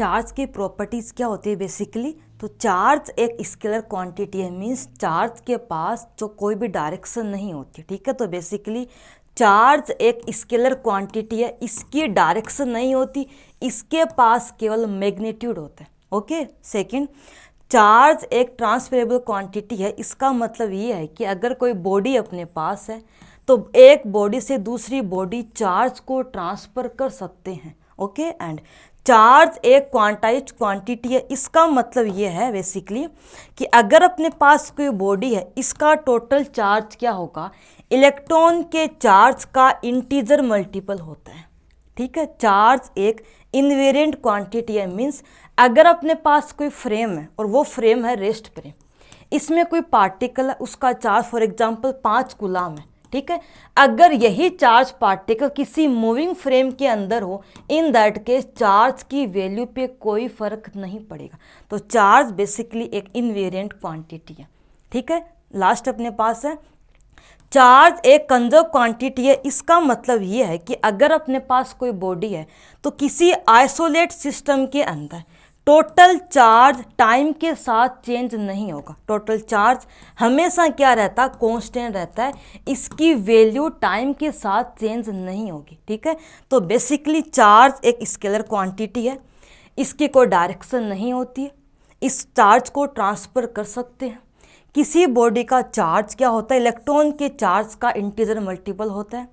Charge की properties क्या होती है बेसिकली। तो चार्ज एक स्केलर क्वांटिटी है, मीन्स चार्ज के पास जो कोई भी डायरेक्शन नहीं होती, ठीक है। तो बेसिकली चार्ज एक स्केलर क्वांटिटी है, इसकी डायरेक्शन नहीं होती, इसके पास केवल मैग्नीट्यूड होता है। ओके। सेकंड, चार्ज एक ट्रांसफरेबल क्वांटिटी है। इसका मतलब ये है कि अगर कोई बॉडी अपने पास है तो एक बॉडी से दूसरी बॉडी चार्ज को ट्रांसफ़र कर सकते हैं। ओके। एंड चार्ज एक क्वांटाइज्ड क्वांटिटी है। इसका मतलब ये है बेसिकली कि अगर अपने पास कोई बॉडी है, इसका टोटल चार्ज क्या होगा, इलेक्ट्रॉन के चार्ज का इंटीजर मल्टीपल होता है, ठीक है। चार्ज एक इनवेरिएंट क्वांटिटी है, मीन्स अगर अपने पास कोई फ्रेम है और वो फ्रेम है रेस्ट फ्रेम, इसमें कोई पार्टिकल है, उसका चार्ज फॉर एग्जांपल 5 कूलम है, ठीक है। अगर यही चार्ज पार्टिकल किसी मूविंग फ्रेम के अंदर हो, इन दैट केस चार्ज की वैल्यू पे कोई फर्क नहीं पड़ेगा। तो चार्ज बेसिकली एक इनवेरिएंट क्वांटिटी है, ठीक है। लास्ट अपने पास है चार्ज एक कंजर्व क्वांटिटी है। इसका मतलब ये है कि अगर अपने पास कोई बॉडी है तो किसी आइसोलेट सिस्टम के अंदर टोटल चार्ज टाइम के साथ चेंज नहीं होगा। टोटल चार्ज हमेशा क्या रहता है, कांस्टेंट रहता है, इसकी वैल्यू टाइम के साथ चेंज नहीं होगी, ठीक है। तो बेसिकली चार्ज एक स्केलर क्वांटिटी है, इसकी कोई डायरेक्शन नहीं होती है, इस चार्ज को ट्रांसफ़र कर सकते हैं। किसी बॉडी का चार्ज क्या होता है, इलेक्ट्रॉन के चार्ज का इंटीजर मल्टीपल होता है।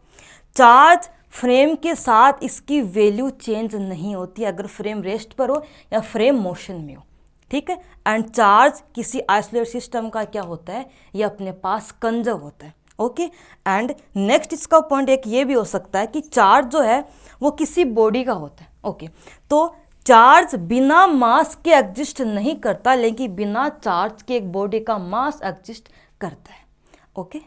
चार्ज फ्रेम के साथ इसकी वैल्यू चेंज नहीं होती अगर फ्रेम रेस्ट पर हो या फ्रेम मोशन में हो, ठीक है। एंड चार्ज किसी आइसोलेट सिस्टम का क्या होता है, ये अपने पास कंजर्व होता है। ओके। एंड नेक्स्ट इसका पॉइंट एक ये भी हो सकता है कि चार्ज जो है वो किसी बॉडी का होता है। ओके। तो चार्ज बिना मास के एग्जिस्ट नहीं करता, लेकिन बिना चार्ज के एक बॉडी का मास एग्जिस्ट करता है। ओके।